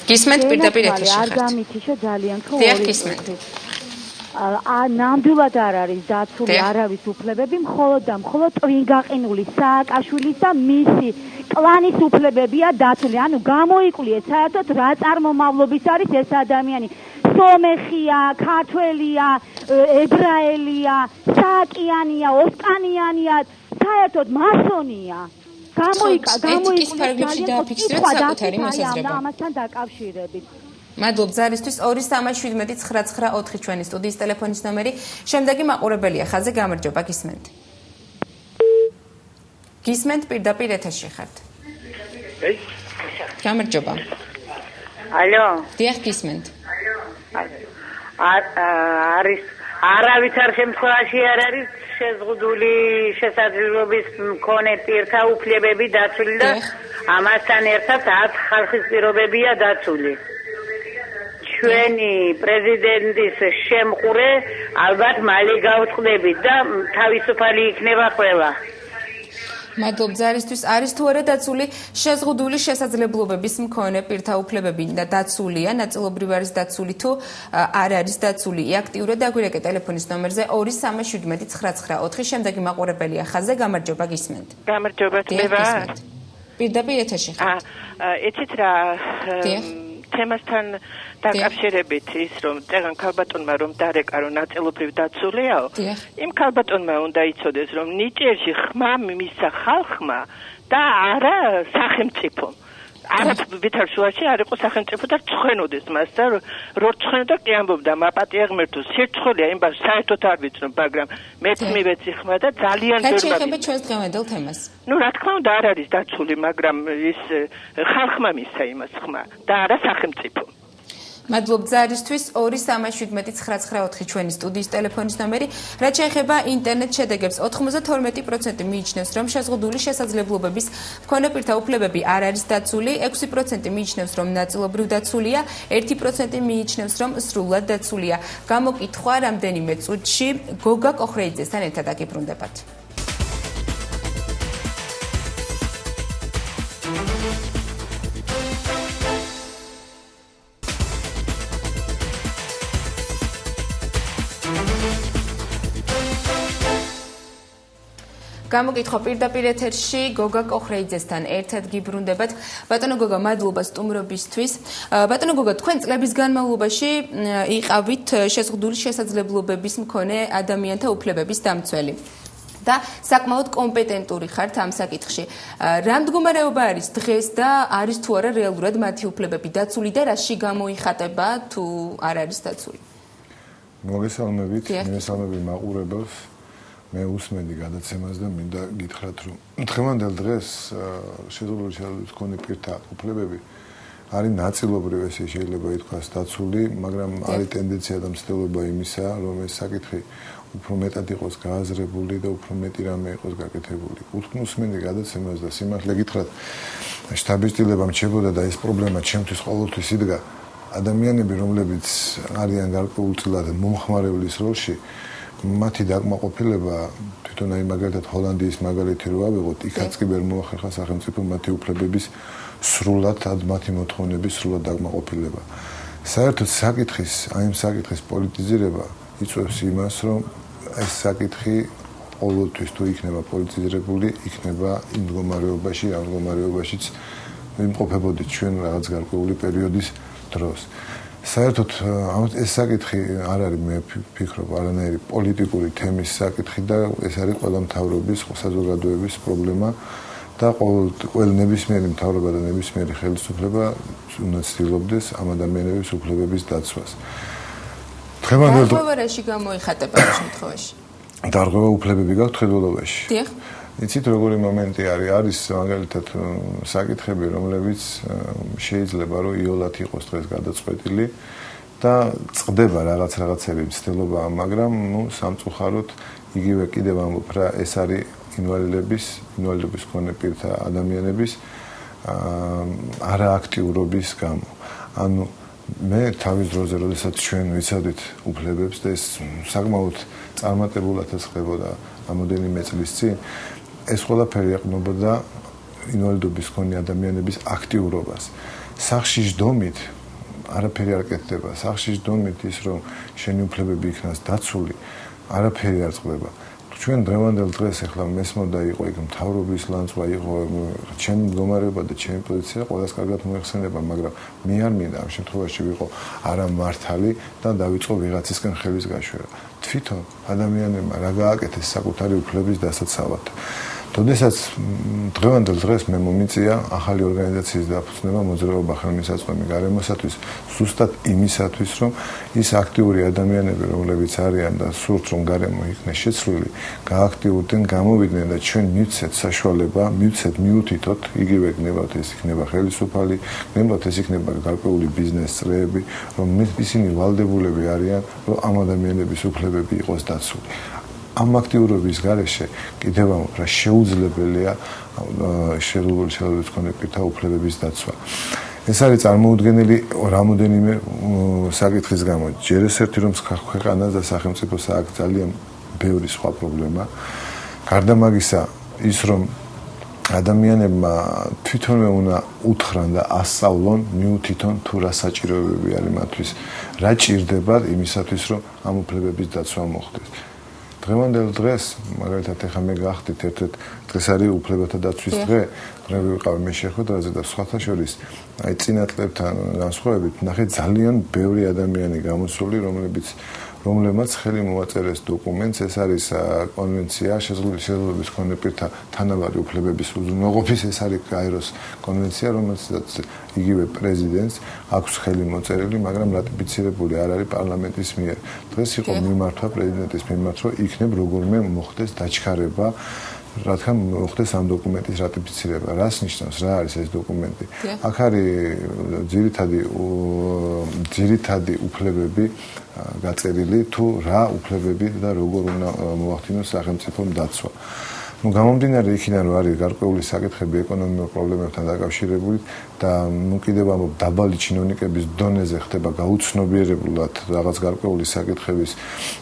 გისმენთ პირდაპირ ეთერში ხართ. არ გამითიშა ძალიან ხო. დიახ გისმენთ. ნამდვილად არ არის დაცული არავის უფლებები, მხოლოდ და მხოლოდ ტვინგაყინული სააკაშვილის და მისი კლანის უფლებებია დაცული. ანუ გამოიკვლიეთ საერთოდ რა წარმომავლობის არის ეს ადამიანი. სომეხია, ქართველია, ებრაელია, სააკიანია, ოსკანიანია, საერთოდ მასონია. გამოიკვლიეთ საკუთარი მოსაზრება. ამასთან დაკავშირებით. მადლობ ზარისთვის 2379994 ჩვენი სტუდიის ტელეფონის ნომერი, შემდეგი მაყურებელია ხაზზე გამარჯობა გისმენთ. გისმენთ პირდაპირ ეთერში ხართ. გამარჯობა. ალო. დიახ გისმენთ. არის არავითარ შემთხვევაში არ არის შეზღუდული შესაძლებლობის მქონე პირთა უფლებები დაცული და ამასთან ერთად 10 ხალხის პირობებია დაცული. ჩვენი პრეზიდენტის შემყურე ალბათ მალე გავწყდებით და თავისუფალი იქნება ყველა. მადლობ ზარისთვის. არის თუ არა დაცული შეზღუდული შესაძლებლობების მქონე პირთა უფლებები და დაცულია, ნაწილობრივ არის დაცული თუ არ არის დაცული. აქტიურად დაგვირეკე ტელეფონის ნომერზე 2379994. შემდეგი მაყურებელია ხაზზე. გამარჯობა, გისმენთ. გამარჯობა, მე ვარ. პირდაპირ ეთერში ხართ. ეცით რა თემასთან დაკავშირებით ის რომ წეგან ქალბატონმა რომ დარეკა რომ ნაწილობრივ დაცულიაო იმ ქალბატონმა უნდა იცოდეს რომ ნიჭიერში ხმა მისცა ხალხმა და არა სახელმწიფომ არა ვითარ შუაში არ იყო სახელმწიფო და ცხენოდეს მას და რო ცხენოდა კი ამბობდა მაპატია ღმერთო სირცხოლია იმ ბას საერთოდ არ ვიცნობ მაგრამ მე მივეცი ხმა და ძალიან ძვირად შეეხება ჩვენს დღევანდელ თემას ну რა თქმა უნდა არ არის დაცული მაგრამ ის ხალხმა მისცა იმას ხმა და არა სახელმწიფო მადლობ ზარისთვის 2379994 ჩვენი სტუდიის ტელეფონის ნომერი. რაც შეეხება ინტერნეტ შედეგებს 92% მიიჩნევს რომ შეზღუდული შესაძლებლობების მქონე პირთა უფლებები არ არის დაცული, 6% მიიჩნევს რომ ნაწილობრივ დაცულია, 1% მიიჩნევს რომ სრულად დაცულია. გამოკითხვა რამდენიმე წუთში გოგა კოხრეიძესთან ერთად აკიბრუნდებათ. გამოკითხვა პირდაპირ ეთერში გოგა კოხრეიძესთან ერთად გიბრუნდებათ. ბატონო გოგა, მადლობა სტუმრობისთვის. ბატონო გოგა, თქვენ წლების განმავლობაში იყავით შეზღუდული შესაძლებლობების მქონე ადამიანთა უფლებების დამცველი. და საკმაოდ კომპეტენტური ხართ ამ საკითხში. რა მდგომარეობა არის დღეს და არის თუ არა რეალურად მათი უფლებები დაცული და რაში გამოიხატება თუ არ არის დაცული? მოგესალმებით, მესალმები მაყურებელს. მე უსმენდი გადაცემას და მინდა გითხრათ რომ დღევანდელ დღეს შეზღუდული შესაძლებლობის მქონე პირთა უფლებები არის ნაწილობრივ ესე შეიძლება ითქვას დაცული, მაგრამ არის ტენდენცია და მცდელობა იმისა, რომ ეს საკითხი უფრო მეტად იყოს გააზრებული და უფრო მეტი რამე იყოს გაკეთებული. უსმენდი გადაცემას და სიმართლე გითხრათ, შთაბეჭდილება მრჩებოდა და ეს პრობლემა ჩემთვის ყოველთვის იდგა. ადამიანები, რომლებიც არიან გარკვეულწილად მომხმარებლის როლში მათი დაკმაყოფილება თვითონ აი მაგალითად ჰოლანდიის მაგალითი რო ავიღოთ, იქაც კი ვერ მოახერხა სახელმწიფო მათი უფლებების სრულად მათი მოთხოვნების სრულად დაკმაყოფილება. საერთოდ აი საკითხის პოლიტიზირება იწვევს იმას, რომ ეს საკითხი ყოველთვის თუ იქნება პოლიტიზირებული, იქნება იმ მდგომარეობაში, ამ მდგომარეობაშიც იმყოფებოდით ჩვენ რაღაც გარკვეული პერიოდის დროს. საერთოდ ეს საკითხი არ არის მე ვფიქრობ არანაირი პოლიტიკური თემის საკითხი და ეს არის ყველა მთავრობის, საზოგადოების პრობლემა და ყოველ ნებისმიერი მთავრობა და ნებისმიერი ხელისუფლება უნდა ცდილობდეს ამ ადამიანების უფლებების დაცვას. დარღვევაში გამოიხატება ამ შემთხვევაში. დარღვევა უფლებები გაქვთ ხელოვნებაში. დიახ. იცით როგორი მომენტი არის მაგალითად საკითხები რომლებიც შეიძლება რომ იოლად იყოს დღეს გადაწყვეტილი და წყდება რაღაცები მცდელობა მაგრამ სამწუხაროდ იგივე კიდევ ამბობ რა ეს არის ინვალიდების მქონე პირთა ადამიანების არააქტიურობის გამო ანუ მე თავის დროზე როდესაც ჩვენ ვიცოდით უფლებებს და ეს საკმაოდ წარმატებულადაც ხდებოდა რამოდენიმე წლის წინ ეს ყველაფერი ეყნობოდა ინვალიდობის მქონე ადამიანების აქტიურობას. სახში ჯდომით არაფერი არ კეთდება. სახში ჯდომით ის რომ შენი უფლებები იქნას დაცული, არაფერი არ წყდება. ჩვენ დღევანდელ დღეს ახლა მესმოდა იყო იქ მთავრობის ლანძღვა იყო ჩემი მდგომარეობა და ჩემი პოზიცია ყველას კარგად მოეხსენება, მაგრამ მე არ მინდა ამ შემთხვევაში ვიყო არამართალი და დავიწყო ვიღაცისგან ხელის გაშვება. თვითონ ადამიანებმა რა გააკეთეს საკუთარი უფლების დასაცავად. თოდესაც დღევანდელ დღეს მე მომიწია ახალი ორგანიზაციის დაფუძნება მოძრაობა ხელმისაწვდომი გარემოსათვის ზუსტად იმისათვის რომ ის აქტიური ადამიანები რომლებიც არიან და სურთ რომ გარემო იქნეს შეცვლილი გააქტიურდნენ გამოვიდნენ და ჩვენ მივცეთ საშუალება მივცეთ მიუთითოთ იგივე გნებავთ ეს იქნება ხელისუფალი გნებავთ ეს იქნება გარკვეული ბიზნეს წრეები რომ ისინი ვალდებულები არიან რომ ამ ადამიანების უფლებები იყოს დაცული ამ აქტიურობის გარეშე კიდევ ამბობ რა შეუძლებელია შეზღუდული შესაძლებლობის მქონე პირთა უფლებების დაცვა. ეს არის წარმოუდგენელი რამოდენიმე საკითხის გამო. ჯერ ერთი რომ ქვეყანას და სახელმწიფოს აქვს ძალიან ბევრი სხვა პრობლემა. გარდა მაგისა, ის რომ ადამიანებმა თვითონვე უნდა უთხრან და ასწავლონ, მიუთითონ თუ რა საჭიროებები არის მათთვის, რა ჭირდება იმისათვის, რომ ამ უფლებების დაცვა მოხდეს. დღევანდელ დღეს, მაგალითად, ეხლა მე გახდით ერთ-ერთ დღეს არის უფლებათა დაცვის დღე, მე ვიყავი მე შეხვედრაზე და სხვათა შორის, აი წინა წლებთან განსხვავებით, ნახეთ ძალიან ბევრი ადამიანი გამოსული, რომლებმაც ხელი მოაწერეს დოკუმენტს, ეს არის კონვენცია შესაძლებლობის მქონე პირთა თანაბარი უფლებების უზრუნველყოფის, ეს არის გაეროს კონვენცია, რომელსაც იგივე პრეზიდენტს აქვს ხელი მოწერილი, მაგრამ რატიფიცირებული არ არის პარლამენტის მიერ. დღეს იყო მიმართვა პრეზიდენტის მიმართ, რომ იქნებ როგორმე მოხდეს დაჩქარება, რა თქმა უნდა, მოხდეს ამ დოკუმენტის რატიფიცირება. რას ნიშნავს, რა არის ეს დოკუმენტი? აქ არის ძირითადი უფლებები გაწერილი, თუ რა უფლებები და როგორ უნდა მოახდინოს სახელმწიფომ დაცვა. გამომდინარე იქიდან, რომ არის გარკვეული საკითხები ეკონომიკურ პრობლემებთან დაკავშირებული და კიდევ ამბობ დაბალი ჩინოვნიკების დონეზე ხდება გაუცნობიერებლად რაღაც გარკვეული საკითხების,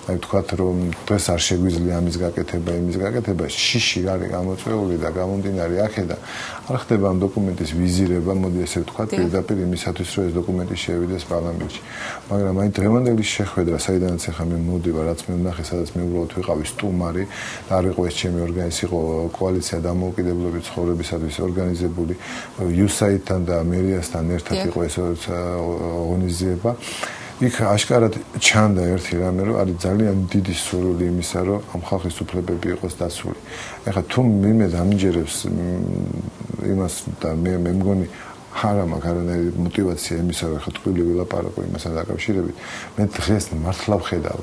აი ვთქვათ, რომ დღეს არ შეგვიძლია ამის გაკეთება, იმის გაკეთება, შიში არის გამოწვეული და გამომდინარე აქედან არ ხდება ამ დოკუმენტის ვიზირება, მოდი ესე ვთქვათ, პირდაპირ იმისათვის, რომ ეს დოკუმენტი შევიდეს პარლამენტში. მაგრამ აი დღევანდელი შეხვედრა, საიდანაც ახლა მე მოვდივარ, რაც მე ვნახე, სადაც მე უბრალოდ ვიყავი სტუმარი და არ იყო ეს ჩემი ორგანიზაცია, კოალიცია დამოუკიდებლობის ცხოვრებისათვის ორგანიზებული USAID-თან და მერიასთან ერთად იყო ეს ორგანიზება. იქ აშკარად ჩანდა ერთი რამე, რომ არის ძალიან დიდი სურვილი იმისა, რომ ამ ხალხის უფლებები იყოს დაცული. ეხლა თუ მე დამიჯერებს იმას და მე მგონი არა მაქვს არანაირი мотиваცია იმისა, რომ ხა თქვილი ვილაპარაკო იმასთან დაკავშირებით. მე დღეს მართლა ვხედავ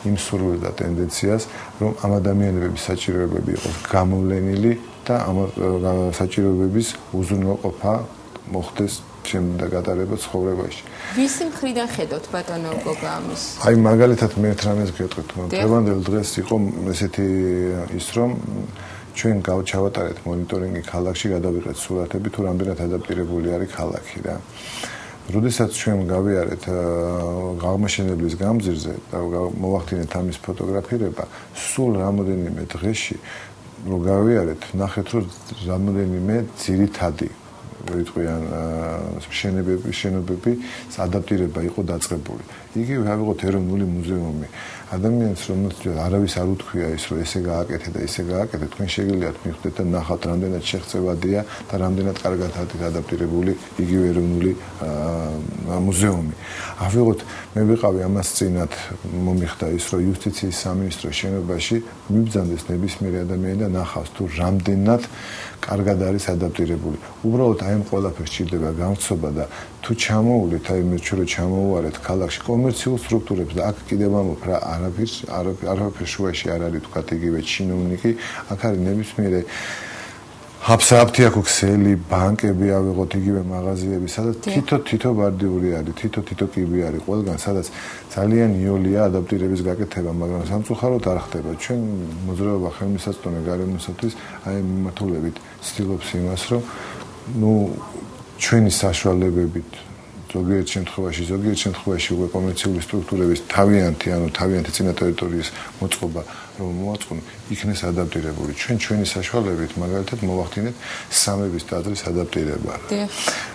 იმ სურვილს და ტენდენციას, რომ ამ ადამიანების საჭიროებები იყოს გამოვლენილი და ამ საჭიროებების უზრუნველყოფა მოხდეს შემდგა გატარება ცხოვრებაში. ვისი მხრიდან ხედავთ ბატონო გოგა ამის? აი მაგალითად მე ერთ რამეს გეტყვით, რომ დღევანდელ დღეს იყო ესეთი ის რომ ჩვენ გავჩავატარეთ მონიტორინგი ქალაქში, გადავიღეთ სურათები თუ რამდენად ადაპტირებული არის ქალაქი რა. როდესაც ჩვენ გავიარეთ აღმაშენებლის გამზირზე და მოვახდინეთ ამის ფოტოგრაფირება, სულ რამოდენიმე დღეში რომ გავიარეთ, ნახეთ რომ რამოდენიმე ძირითადი ვიტყვიან შენობები ადაპტირება იყო დაწყებული. იგივე ავიღოთ ეროვნული მუზეუმი. ადამიანს რომელსაც არავის არ უთქვია ის რომ ესე გააკეთე და ესე გააკეთე, თქვენ შეგიძლიათ მიხვდეთ და ნახავთ რამდენად შეღწევადია და რამდენად კარგად არის ადაპტირებული იგივე ეროვნული მუზეუმი. ავიღოთ მე ვიყავი ამას წინათ მომიხდა ის რომ იუსტიციის სამინისტროს შენობაში მიბრძანდეს ნებისმიერი ადამიანი და ნახავს თუ რამდენად კარგად არის ადაპტირებული. უბრალოდ აი ამ ყველაფერს ჭირდება გამცობა და თუ ჩამოულით, აი მე ჩვენ ჩამოვარეთ ქალაქში კომერციულ სტრუქტურებს და აქ კიდევ ამობ რა არაფერ შუაში არ არის თქვა იგივე ჩინოვნიკი, აქ არის ნებისმიერი აფსაფთიაქო ქსელი, ბანკები ავიღოთ იგივე მაღაზიები, სადაც თითო ბარდიური არის, თითო კიბი არის, ყველგან სადაც ძალიან იოლია ადაპტირების გაკეთება, მაგრამ სამწუხაროდ არ ხდება. ჩვენ მოძრაობა ხელმისაწვდომი გარემოსათვის აი მიმართულებით ცდილობს იმას, რომ ჩვენი საშუალებებით ზოგიერთ შემთხვევაში უკვე კომერციული სტრუქტურების თავიანთი წინა ტერიტორიის მოწყობა რომ მოაწყონ იქნეს ადაპტირებული. ჩვენი საშუალებით მაგალითად მოვახდინეთ სამების ტაძრის ადაპტირება.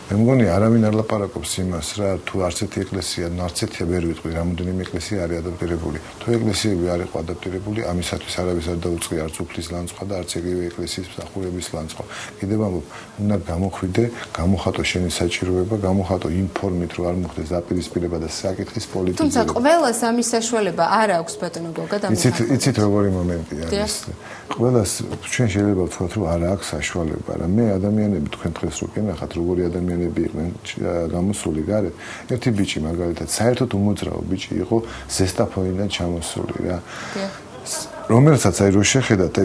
მე მგონი არავინ არ ლაპარაკობს იმას რა თუ არც ერთი ეკლესია, არც ერთი ვერ ვიტყვი, რამოდენიმე ეკლესია არის ადაპტირებული. თუ ეკლესიები არ იყო ადაპტირებული, ამისათვის არავის არ დაუწყია არც უფლის ლანძღვა და არც იგივე ეკლესიის მსახურების ლანძღვა. კიდევ ამბობ, უნდა გამოხვიდე, გამოხატო შენი საჭიროება, გამოხატო იმ ფორმით, რომ არ მოხდეს დაპირისპირება და საკითხის პოლიტიზება. თუმცა ყველას ამის საშუალება არ აქვს ბატონო გოგა და იცით როგორი მომენტია ეს. ყველას ჩვენ შეიძლება ვთქვათ, რომ არ აქვს საშუალება რა. მე ადამიანები თქვენ დღეს რო გენახათ, როგორი ადამიანები იყვნენ გამოსული გარეთ. ერთი ბიჭი მაგალითად საერთოდ უმოძრაო ბიჭი იყო ზესტაფონიდან ჩამოსული რა. რომელსაც აი რო შეხედათ,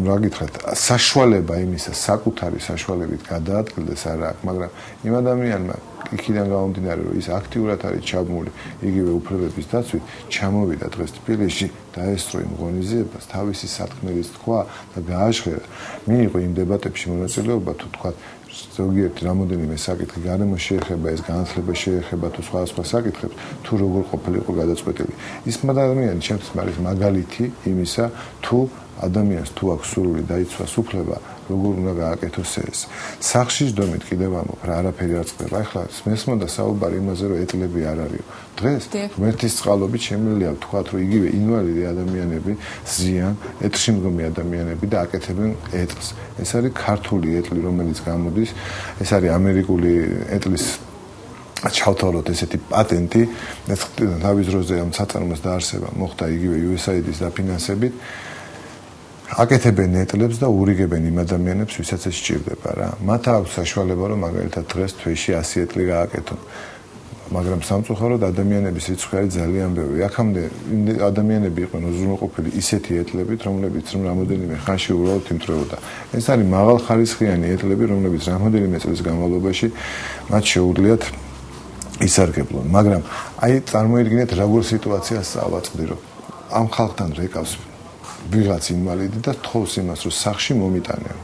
რა გითხრათ, საშუალება იმისა, საკუთარი საშუალებით გადაადგილდეს არა აქვს, მაგრამ იმ ადამიანმა იქიდან გამომდინარე, რომ ის აქტიურად არის ჩაბმული იგივე უფლებების დაცვით, ჩამოვიდა დღეს თბილისში, დაესწრო იმ ღონისძიებას, თავისი სათქმელის თქვა და გააჟღერა. მიიღო იმ დებატებში მონაწილეობა, თუ თქვა, ზოგიერთი რამოდენიმე საკითხი გარემო შეეხება, ეს განათლება შეეხება თუ სხვა საკითხებს, თუ როგორ ყოფილიყო გადაწყვეტილი. ის ადამიანი ჩემთვის არის მაგალითი იმისა, თუ ადამიანს თუ აქვს სურვილი დაიცვას უფლება, როგორ უნდა გააკეთოს ეს. სახშის დომით კიდევ ამბობ, რა არაფერი არ წყდება. ახლა მესმოდა საუბარი იმაზე, რომ ეტლები არ არისო. დღეს ღმერთის წყალობით შემიძლია ვთქვათ, რომ იგივე ინვალიდი ადამიანები ზიან, ეტლში მდგომი ადამიანები და აკეთებენ ეტლს. ეს არის ქართული ეტლი, რომელიც გამოდის, ეს არის ამერიკული ეტლის ჩავთვალოთ ესეთი პატენტი, ეს თავის დროზე ამ საწარმოს დაარსება მოხდა იგივე USAID-ის დაფინანსებით. აკეთებენ ეტლებს და ურიგებენ იმ ადამიანებს, ვისაც ეს სჭირდება რა. მათ აქვს საშუალება, რომ მაგალითად დღეს თვეში 100 ეტლი გააკეთონ. მაგრამ სამწუხაროდ ადამიანების რიცხვი არის ძალიან ბევრი. აქამდე ადამიანები იყვნენ უზრუნველყოფილი ისეთი ეტლებით, რომლებიც რამოდენიმე ხანში უბრალოდ იმტრეოდა. ეს არის მაღალხარისხიანი ეტლები, რომლებიც რამოდენიმე წლის განმავლობაში მათ შეუძლიათ ისარგებლონ. მაგრამ აი წარმოიდგინეთ, როგორ სიტუაციას წავაწყდი, რომ ამ ხალხთან რეკავს ვიღაც ინვალიდი და თხოვს იმას, რომ სახში მომიტანეო.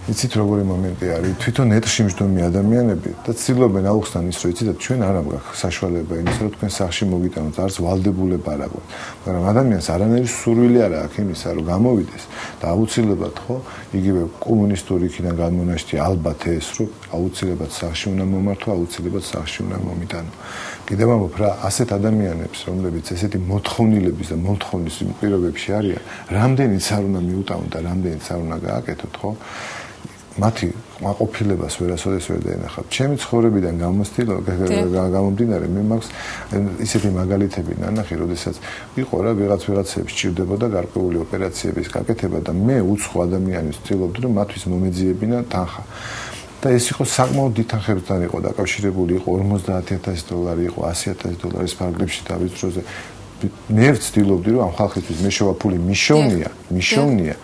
იცით როგორი მომენტი არის? თვითონ ეტლში მჯდომი ადამიანები და ცდილობენ აუხსნან ის, რომ იცით, ჩვენ არ აქვს საშუალება იმისა, რომ თქვენ სახში მოგიტანოთ, არც ვალდებულება არ აქვს. მაგრამ ადამიანს არანაირი სურვილი არ აქვს იმისა, რომ გამოვიდეს და აუცილებლად ხო, იგივე კომუნისტური იქიდან განმონაშთია ალბათ ეს, რომ აუცილებლად სახში უნდა მომართო, აუცილებლად სახში უნდა მომიტანო. კიდევ ამბობ რა, ასეთ ადამიანებს, რომლებიც ესეთი მოთხოვნილების და მომთხოვნის პირობებში არიან, რამდენიც არ უნდა მიუტანოთ და რამდენიც არ უნდა გააკეთოთ, ხო? მათი მაყოფილებას ვერასოდეს ვერ დაენახავთ. ჩემი ცხოვრებიდან გამომდინარე, მე მაქვს ისეთი მაგალითები ნანახი, როდესაც იყო რა ვიღაცებს სჭირდებოდა გარკვეული ოპერაციების გაკეთება და მე უცხო ადამიანის ვცდილობდი, რომ მათთვის მომეძიებინა თანხა. და ეს იყო საკმაოდ დიდ თანხებთან იყო დაკავშირებული, იყო $50,000, იყო $100,000 ფარგლებში თავის დროზე. მე ვცდილობდი, რომ ამ ხალხისთვის მეშოვა ფული მიშოვნია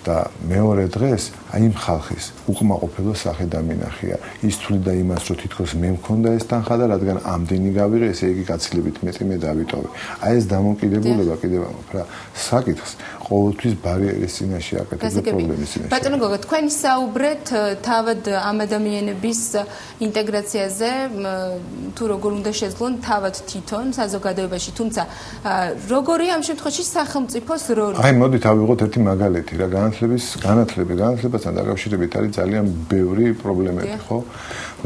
და მეორე დღეს აი იმ ხალხის უკმაყოფილო სახე დამინახია. ის თვლიდა იმას, რომ თითქოს მე მქონდა ეს თანხა და რადგან ამდენი გავიღე, ესე იგი გაცილებით მეტი მე დავიტოვე. აი ეს დამოკიდებულება კიდევ ამბობ რა, საკითხს ყოველთვის ბარიერის წინაშე აკეთებ პრობლემის წინაშე. ბატონო გოგო, თქვენ ისაუბრეთ თავად ამ ადამიანების ინტეგრაციაზე, თუ როგორ უნდა შეძლონ თავად თვითონ საზოგადოებაში, თუმცა როგორია ამ შემთხვევაში სახელმწიფოს როლი? აი მოდით ავიღოთ ერთი მაგალითი რა, განათლებასთან დაკავშირებით არის ძალიან ბევრი პრობლემები, ხო?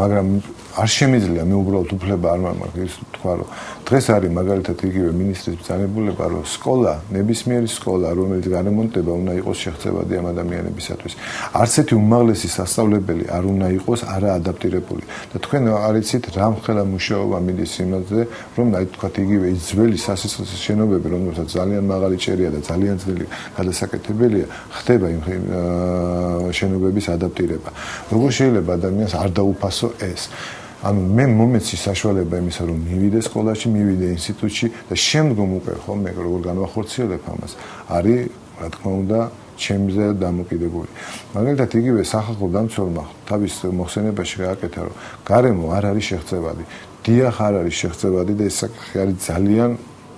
მაგრამ არ შემიძლია მე უბრალოდ უფლება არ მაქვს ის თქვა, რომ დღეს არის მაგალითად იგივე მინისტრის ბრძანებულება, რომ სკოლა, ნებისმიერი სკოლა, რომელიც გარემონტდება, უნდა იყოს შეღწევადი ამ ადამიანებისათვის. არც ერთი უმაღლესი სასწავლებელი არ უნდა იყოს არაადაპტირებული. და თქვენ არიცით რა მხელა მუშაობა მიდის იმაზე, რომ აი თქვათ იგივე ის ძველი სასიცოცხლო შენობები, რომელსაც ძალიან მაღალი ჭერია და ძალიან ძნელი გადასაკეთებელია, ხდება იმ შენობების ადაპტირება. როგორ შეიძლება ადამიანს არ დაუფასო ეს? ანუ მე მომეცი საშუალება იმისა, რომ მივიდე სკოლაში, მივიდე ინსტიტუტში და შემდგომ უკვე ხო მე როგორ განვახორციელებ ამას, არის რა თქმა უნდა ჩემზე დამოკიდებული. მაგალითად იგივე სახალხო დამცველმა თავის მოხსენებაში გააკეთა, რომ გარემო არ არის შეღწევადი. დიახ არ არის შეღწევადი და ეს საკითხი არის ძალიან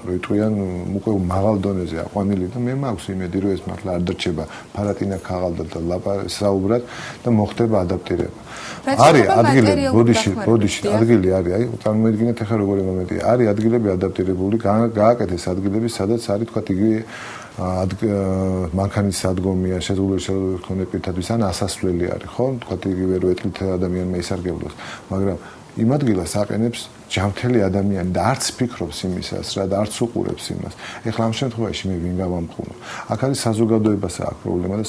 როიტყვიან უკვე მაღალ დონეზე აყვანილი და მე მაქვს იმედი, რომ ეს მართლა არ დარჩება ფარატინა ქაღალდა და საუბრად და მოხდება ადაპტირება. არის ადგილები, ბოდიში ადგილი არის, აი წარმოიდგინეთ ახლა როგორი მომენტია. არის ადგილები ადაპტირებული, გააკეთეს ადგილები, სადაც არის თქვა იგივე მანქანის სადგომია, შეზღუდული შედეგები ქონე პირთათვის ან ასასვლელი არის, ხო? თქვა იგივე რო ეტლით ადამიანმა ისარგებლოს, მაგრამ იმ ადგილას აყენებს ჯანმრთელი ადამიანი და არც ფიქრობს იმისას რა და არც უყურებს იმას. ეხლა ამ შემთხვევაში მე ვინ გავამყურო? აქ არის საზოგადოებას აქვს პრობლემა და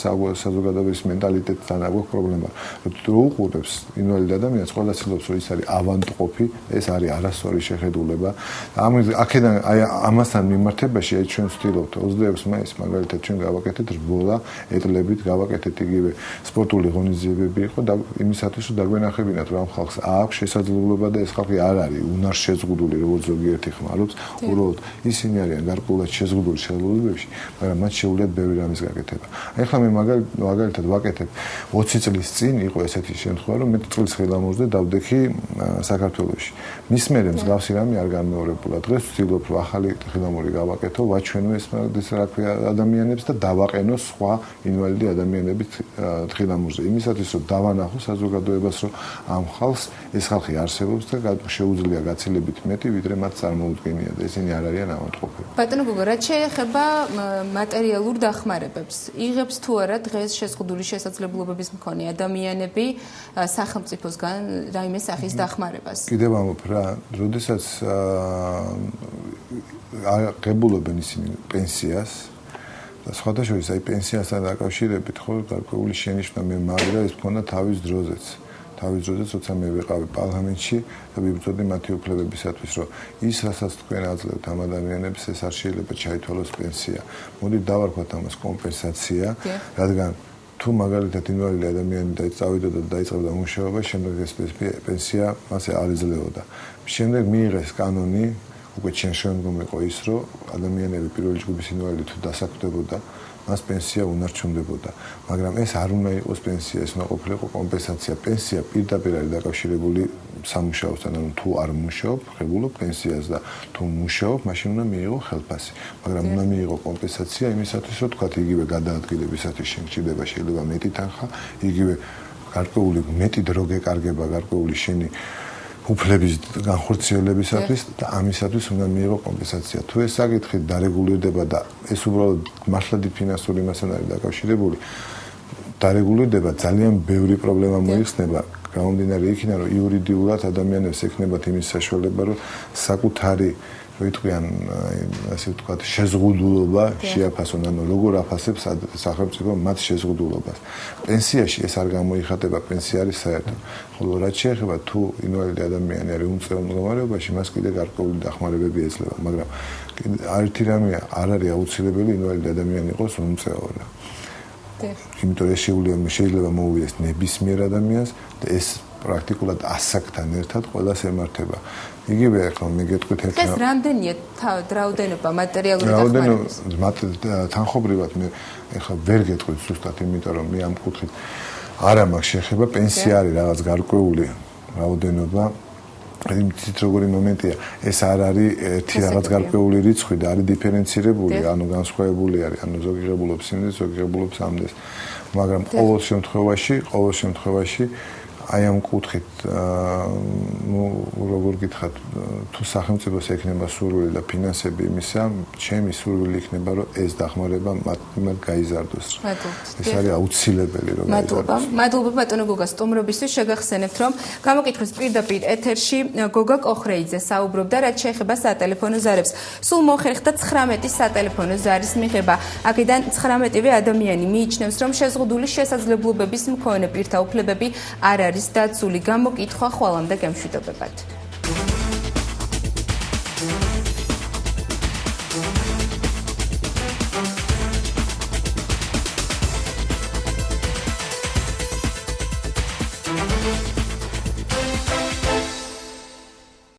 საზოგადოების მენტალიტეტთან აქვს პრობლემა. რო უყურებს ინვალიდ ადამიანს, ყველა ცდილობს რომ ის არის ავანტყოფი, ეს არის არასწორი შეხედულება. აქედან აი ამასთან მიმართებაში აი ჩვენ ვცდილობთ 26 მაისს მაგალითად ჩვენ გავაკეთეთ რბოლა ეტლებით, გავაკეთეთ იგივე სპორტული ღონისძიებები იყო და იმისათვის რომ დაგვენახებინათ რომ ამ ხალხს აქვს შესაძლებლობა შესაძლებლობა და ეს ხალხი არ არის უნარშეზღუდული, როგორც ზოგიერთი ხმარობს, უბრალოდ ისინი არიან გარკვეულად შეზღუდული შესაძლებლობებში, მაგრამ მათ შეუძლიათ ბევრი რამის გაკეთება. ეხლა მე მაგალითად ვაკეთებ 20 წლის წინ იყო ესეთი შემთხვევა, რომ მე წლის ხელამოზე დავდექი საქართველოში. მის მერე მსგავსი რამე არ განმეორებულა. დღეს ვცდილობ რომ ახალი ხელამური გავაკეთო, ვაჩვენო ეს რა ქვია ადამიანებს და დავაყენო სხვა ინვალიდი ადამიანების ხელამურზე. იმისათვის რომ დავანახო საზოგადოებას, რომ ამ ხალხს ეს ხალხი არსებობს და შეუძლია გაცილებით მეტი, ვიდრე მათ წარმოუდგენია და ესენი არ არიან ავადმყოფები. ბატონო გოგო, რაც შეეხება მატერიალურ დახმარებებს, იღებს თუ არა დღეს შეზღუდული შესაძლებლობების მქონე ადამიანები სახელმწიფოსგან რაიმე სახის დახმარებას? კიდევ ამბობ რა, როდესაც აღებულობენ ისინი პენსიას და სხვადასხვა აი პენსიასთან დაკავშირებით ხო გარკვეული შენიშვნა მე მაგრამ ეს მქონდა თავის დროზეც. თავის დროზე როცა მე ვიყავი პარლამენტში და ვიბრძოდი მათი უფლებებისათვის, რომ ის რასაც თქვენ აძლევთ ამ ადამიანებს, ეს არ შეიძლება ჩაითვალოს პენსია. მოდით დავარქვათ ამას კომპენსაცია, რადგან თუ მაგალითად ინვალიდი ადამიანი წავიდოდა და დაიწყებდა მუშაობა, შემდეგ ეს პენსია მასე არ იძლეოდა. შემდეგ მიიღეს კანონი, უკვე შემდგომ იყო ის, რომ ადამიანები პირველი ჯგუფის ინვალიდი თუ დასაქმდებოდა, მას პენსია უნარჩუნდებოდა. მაგრამ ეს არ უნდა იყოს პენსია, ეს უნდა ყოფილიყო კომპენსაცია. პენსია პირდაპირ არის დაკავშირებული სამუშაოსთან, ანუ თუ არ მუშაობ, ღებულობ პენსიას და თუ მუშაობ, მაშინ უნდა მიიღო ხელფასი. მაგრამ უნდა მიიღო კომპენსაცია იმისათვის, რომ თქვათ იგივე გადაადგილებისათვის შეგჭირდება შეიძლება მეტი თანხა, იგივე გარკვეული მეტი დრო გეკარგება გარკვეული შენი უფლების განხორციელებისათვის და ამისათვის უნდა მიიღო კომპენსაცია. თუ ეს საკითხი დარეგულირდება და ეს უბრალოდ მართლადი ფინანსური მასთან არის დაკავშირებული, დარეგულირდება ძალიან ბევრი პრობლემა მოიხსნება. გამომდინარე იქიდან, რომ იურიდიულად ადამიანებს ექნებათ იმის საშუალება, რომ საკუთარი ვიტყვიან, ასე ვთქვათ, შეზღუდულობა შეაფასონ, ანუ როგორ აფასებს სახელმწიფო მათ შეზღუდულობას. პენსიაში ეს არ გამოიხატება, პენსია არის საერთო. ხოლო რაც შეეხება თუ ინვალიდი ადამიანი არის უმწევრ მდგომარეობაში, მას კიდე გარკვეული დახმარებები ეძლევა, მაგრამ ერთი რამე არ არის აუცილებელი ინვალიდი ადამიანი იყოს უმწევრი. იმიტომ ეს შეიძლება მოუვიდეს ნებისმიერ ადამიანს და ეს პრაქტიკულად ასაკთან ერთად ყველას ემართება. იგივე ახლა მე გეტყვით ერთ ეს რამდენია რაოდენობა მატერიალური დახმარების? თანხობრივად მე ახლა ვერ გეტყვით ზუსტად, იმიტომ რომ მე ამ კუთხით არა მაქვს შეხება, პენსია არის რაღაც გარკვეული რაოდენობა. იმით როგორი მომენტია, ეს არ არის ერთი რაღაც გარკვეული რიცხვი და არის დიფერენცირებული, ანუ განსხვავებული არის, ანუ ზოგი ღებულობს იმდეს, ზოგი ღებულობს ამდეს. მაგრამ ყოველ შემთხვევაში აი ამ კუთხით როგორ გითხრათ, თუ სახელმწიფოს ექნება სურვილი და ფინანსები იმისა, ჩემი სურვილი იქნება, რომ ეს დახმარება მათ გაიზარდოს. ეს არის აუცილებელი, რომ გაიზარდოს. მადლობა ბატონო გოგა სტუმრობისთვის. შეგახსენებთ, რომ გამოკითხვის პირდაპირ ეთერში გოგა კოხრეიძე საუბრობდა, რაც შეეხება სატელეფონო ზარებს. სულ მოხერხდა 19 სატელეფონო ზარის მიღება. აქედან 19-ვე ადამიანი მიიჩნევს, რომ შეზღუდული შესაძლებლობების მქონე პირთა უფლებები არ არის დაცული. გამოკითხვა ხვალამდე გემშვიდობებად.